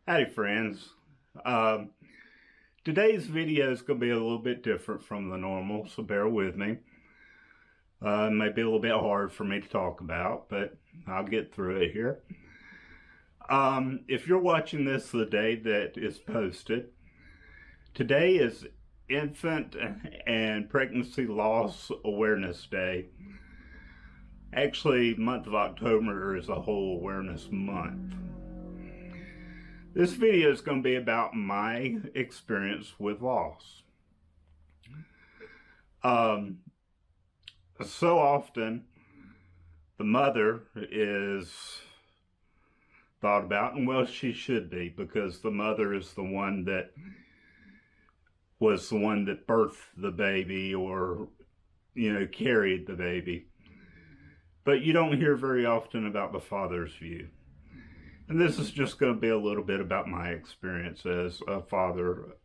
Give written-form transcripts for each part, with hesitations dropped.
Howdy friends. Today's video is going to be a little bit different from the normal, so bear with me. It may be a little bit hard for me to talk about, but I'll get through it here. If you're watching this the day that is posted, today is Infant and Pregnancy Loss Awareness Day. Actually, month of October is a whole awareness month. This video is going to be about my experience with loss. So often, the mother is thought about, and well, she should be, because the mother is the one that was the one that birthed the baby or, carried the baby. But you don't hear very often about the father's view. And this is just going to be a little bit about my experience as a father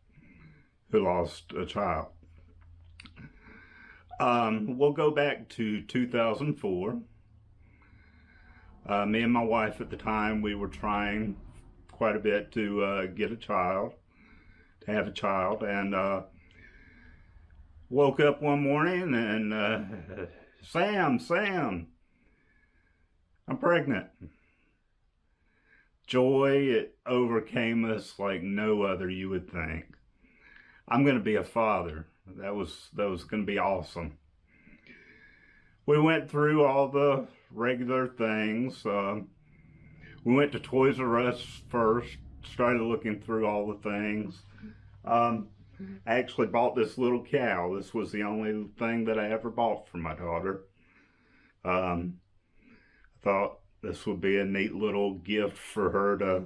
who lost a child. We'll go back to 2004. Me and my wife at the time, we were trying quite a bit to get a child, to have a child, and woke up one morning and Sam, I'm pregnant. Joy, it overcame us like no other you would think. I'm going to be a father. That was going to be awesome. We went through all the regular things. We went to Toys R Us first, started looking through all the things. I actually bought this little cow. This was the only thing that I ever bought for my daughter. I thought this would be a neat little gift for her to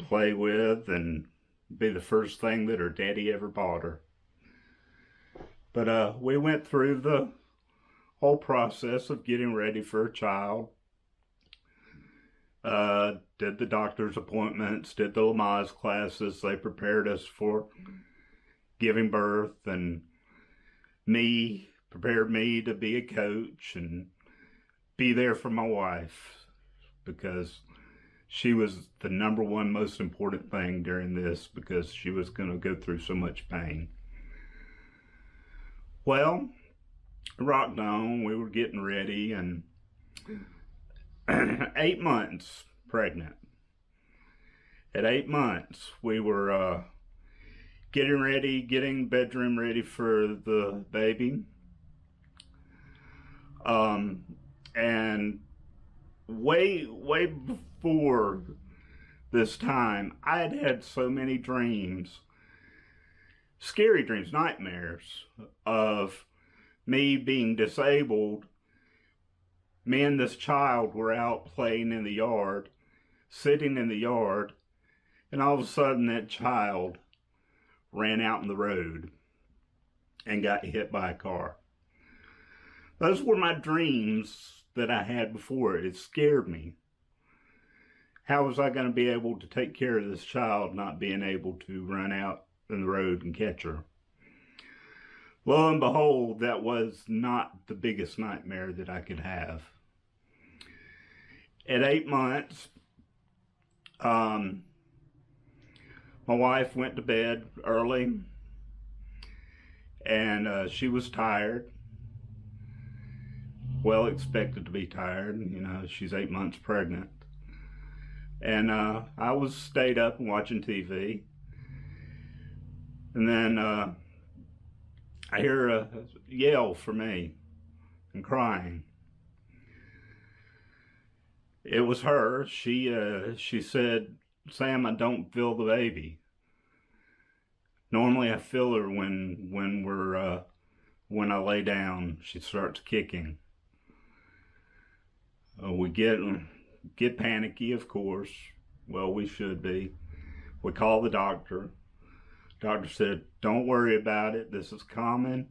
play with and be the first thing that her daddy ever bought her. But we went through the whole process of getting ready for a child. Did the doctor's appointments, did the Lamaze classes. They prepared us for giving birth, and prepared me to be a coach and be there for my wife, because she was the number one most important thing during this, because she was going to go through so much pain. Well, rocked on. We were getting ready, and 8 months pregnant. At 8 months, we were getting ready, getting bedroom ready for the baby. And way before this time, I had had so many dreams, scary dreams, nightmares, of me being disabled. Me and this child were out playing in the yard, sitting in the yard, and all of a sudden that child ran out in the road and got hit by a car. Those were my dreams that I had before. It scared me. How was I going to be able to take care of this child not being able to run out in the road and catch her? Lo and behold, that was not the biggest nightmare that I could have. At 8 months, my wife went to bed early, and she was tired. Well expected to be tired. She's 8 months pregnant. And I was stayed up and watching TV. And then I hear a yell for me and crying. It was her. She said, "Sam, I don't feel the baby." Normally I feel her when I lay down. She starts kicking. We get panicky, of course. Well, we should be. We call the doctor. Doctor said, "Don't worry about it. This is common.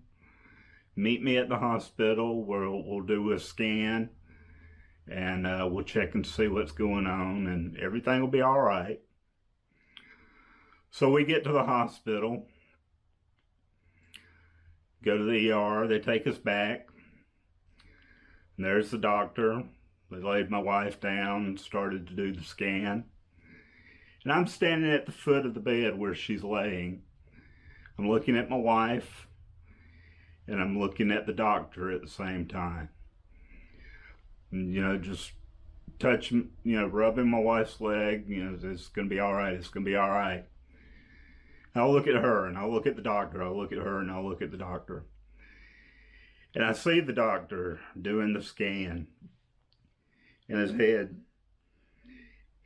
Meet me at the hospital. We'll do a scan, and we'll check and see what's going on, and everything will be all right." So we get to the hospital, go to the ER. They take us back, and there's the doctor. They laid my wife down and started to do the scan. And I'm standing at the foot of the bed where she's laying. I'm looking at my wife, and I'm looking at the doctor at the same time. And, just touching, rubbing my wife's leg, it's going to be all right, it's going to be all right. And I'll look at her, and I'll look at the doctor, I'll look at her, and I'll look at the doctor. And I see the doctor doing the scan in his head.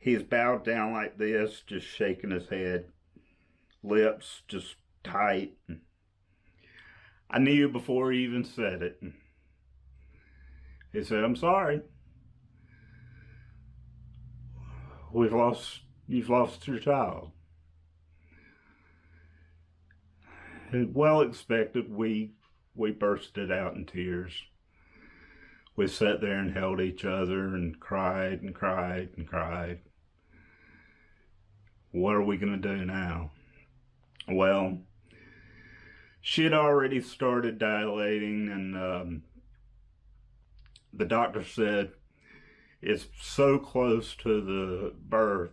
He's bowed down like this, just shaking his head, lips just tight. I knew before he even said it. He said, "I'm sorry. You've lost your child." And well expected, we bursted out in tears. We sat there and held each other and cried and cried and cried. What are we going to do now? Well, she had already started dilating, and the doctor said it's so close to the birth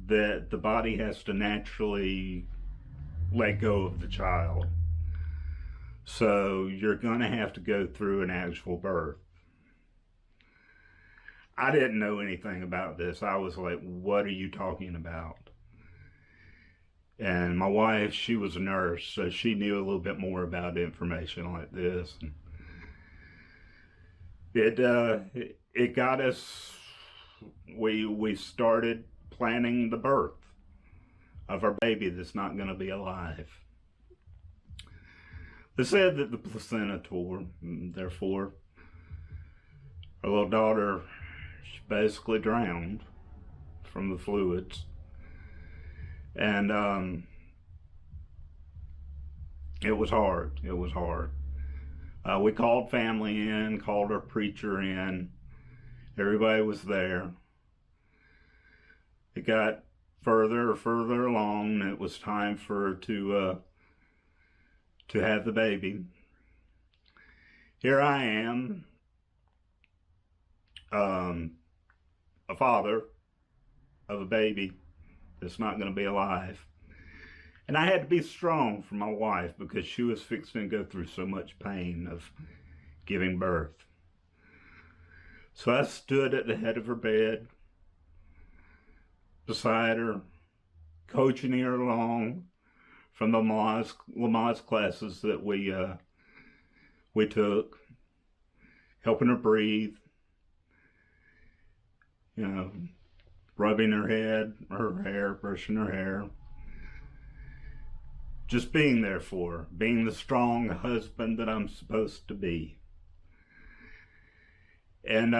that the body has to naturally let go of the child. So you're going to have to go through an actual birth. I didn't know anything about this. I was like, what are you talking about? And my wife, she was a nurse, so she knew a little bit more about information like this. And it got us, we started planning the birth of our baby that's not going to be alive. They said that the placenta tore, therefore our little daughter, she basically drowned from the fluids. And it was hard. It was hard. We called family in, called our preacher in. Everybody was there. It got further along, and it was time for her to have the baby. Here I am, a father of a baby that's not going to be alive. And I had to be strong for my wife because she was fixing to go through so much pain of giving birth. So I stood at the head of her bed, beside her, coaching her along from the Lamaze classes that we took, helping her breathe, rubbing her head, her hair, brushing her hair. Just being there for her, being the strong husband that I'm supposed to be. And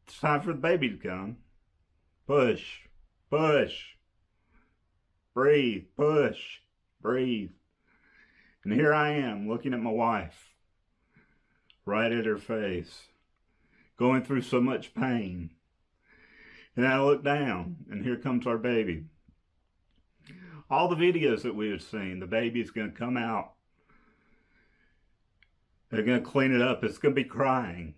it's time for the baby to come. Push, push, breathe, push, breathe. And here I am looking at my wife, right at her face, going through so much pain. And I look down, and here comes our baby. All the videos that we had seen, the baby's going to come out. They're going to clean it up. It's going to be crying.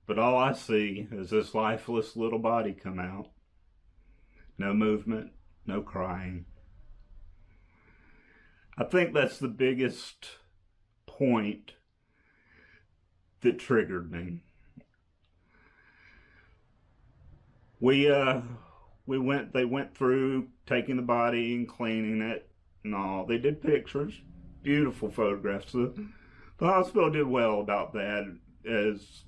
But all I see is this lifeless little body come out. No movement, no crying. I think that's the biggest point that triggered me. They went through taking the body and cleaning it and all. They did pictures, beautiful photographs. The hospital did well about that, as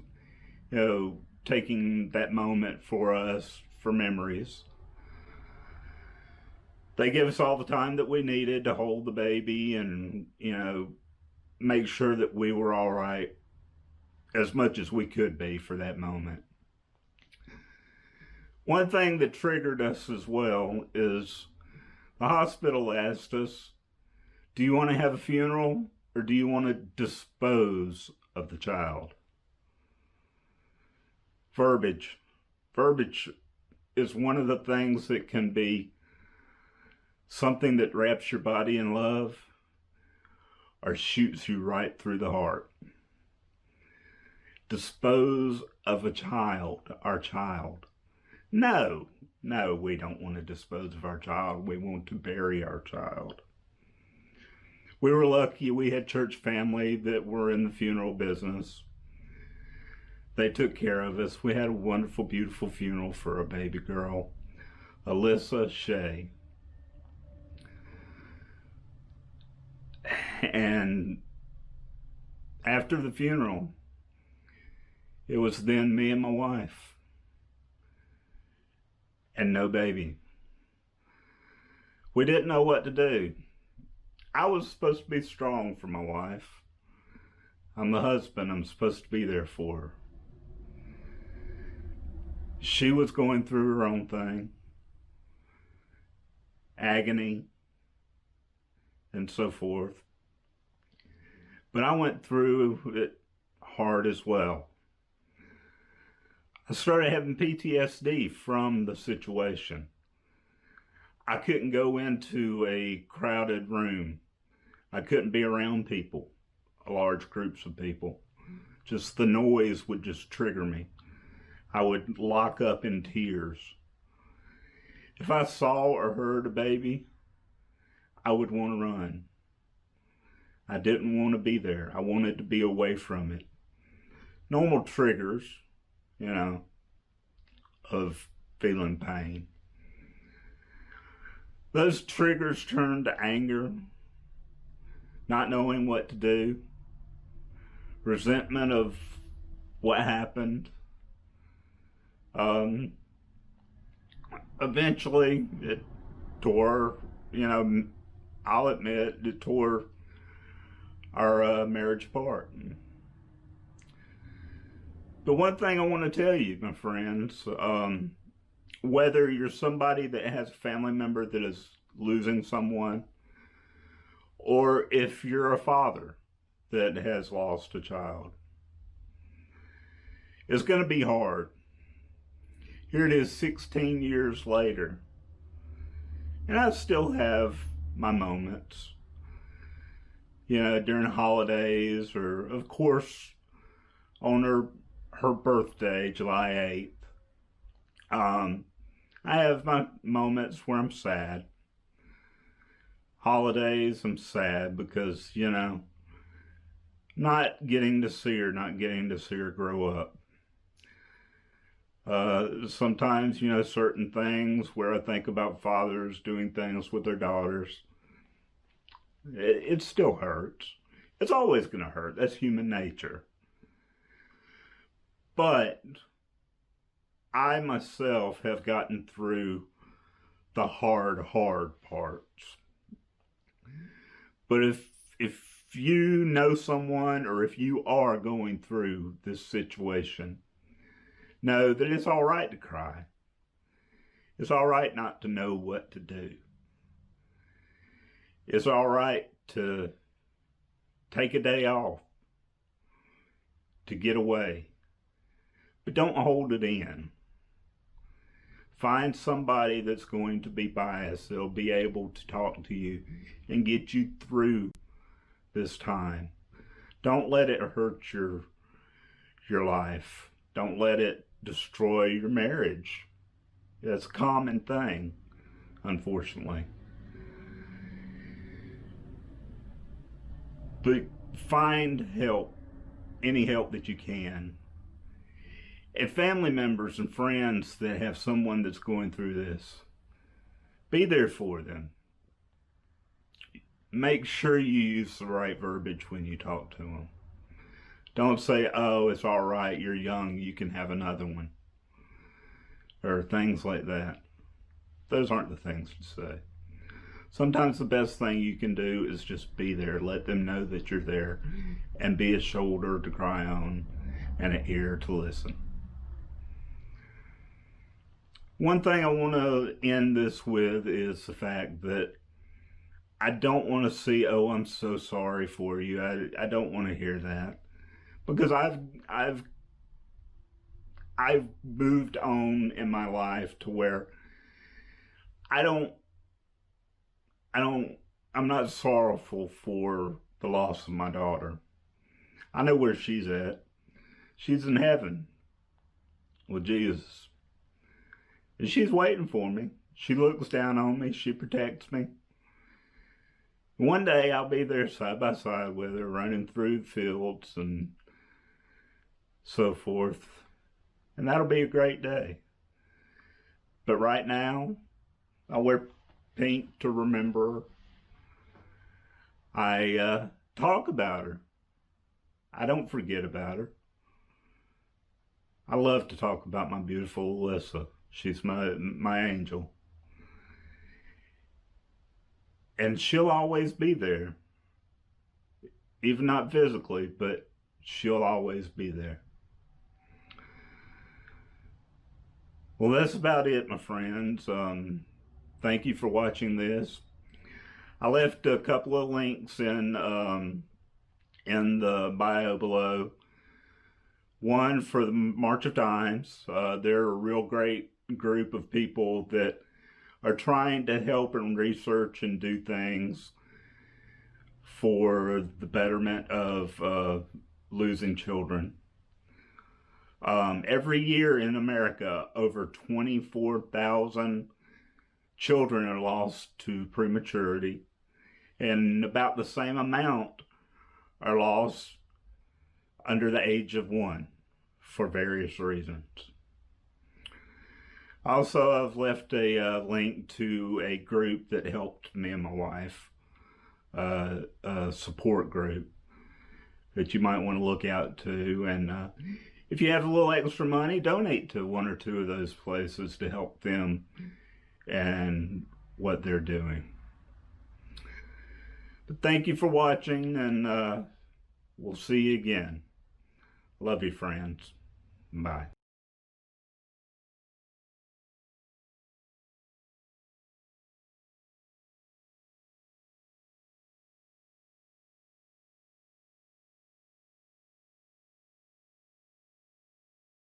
taking that moment for us for memories. They gave us all the time that we needed to hold the baby and, make sure that we were all right as much as we could be for that moment. One thing that triggered us as well is the hospital asked us, do you want to have a funeral or do you want to dispose of the child? Verbiage. Verbiage is one of the things that can be something that wraps your body in love or shoots you right through the heart. Dispose of a child, our child. No, no, we don't want to dispose of our child. We want to bury our child. We were lucky we had church family that were in the funeral business. They took care of us. We had a wonderful, beautiful funeral for a baby girl, Alyssa Shea. And after the funeral, it was then me and my wife, and no baby. We didn't know what to do. I was supposed to be strong for my wife. I'm the husband. I'm supposed to be there for her. She was going through her own thing, agony, and so forth. But I went through it hard as well. I started having PTSD from the situation. I couldn't go into a crowded room. I couldn't be around people, large groups of people. Just the noise would just trigger me. I would lock up in tears. If I saw or heard a baby, I would want to run. I didn't want to be there. I wanted to be away from it. Normal triggers, of feeling pain. Those triggers turned to anger, not knowing what to do, resentment of what happened. Eventually, it tore, I'll admit, it tore our marriage apart. But one thing I want to tell you, my friends, whether you're somebody that has a family member that is losing someone, or if you're a father that has lost a child, it's going to be hard. Here it is 16 years later, and I still have my moments, during holidays, or of course on her birthday, July 8th. I have my moments where I'm sad. Holidays, I'm sad because, not getting to see her grow up. Sometimes, certain things where I think about fathers doing things with their daughters, it still hurts. It's always going to hurt. That's human nature. But I myself have gotten through the hard parts. But if you know someone, or if you are going through this situation, know that it's all right to cry. It's all right not to know what to do. It's all right to take a day off, to get away. But don't hold it in. Find somebody that's going to be biased, that'll be able to talk to you and get you through this time. Don't let it hurt your life. Don't let it destroy your marriage. That's a common thing, unfortunately. But find help, any help that you can. And family members and friends that have someone that's going through this, be there for them. Make sure you use the right verbiage when you talk to them. Don't say, oh, it's all right, you're young, you can have another one. Or things like that. Those aren't the things to say. Sometimes the best thing you can do is just be there. Let them know that you're there, and be a shoulder to cry on and an ear to listen. One thing I want to end this with is the fact that I don't want to see, oh, I'm so sorry for you. I don't want to hear that, because I've moved on in my life to where I'm not sorrowful for the loss of my daughter. I know where she's at. She's in heaven with Jesus. And she's waiting for me. She looks down on me. She protects me. One day I'll be there side by side with her, running through the fields and so forth. And that'll be a great day. But right now, I wear pink to remember her. I talk about her. I don't forget about her. I love to talk about my beautiful Alyssa. She's my angel. And she'll always be there. Even not physically, but she'll always be there. Well, that's about it, my friends. Thank you for watching this. I left a couple of links in the bio below. One for the March of Dimes. They're a real great group of people that are trying to help and research and do things for the betterment of losing children. Every year in America, over 24,000 children are lost to prematurity, and about the same amount are lost under the age of 1 for various reasons. Also, I've left a link to a group that helped me and my wife, a support group that you might want to look out to. And if you have a little extra money, donate to one or two of those places to help them and what they're doing. But thank you for watching, and we'll see you again. Love you, friends. Bye.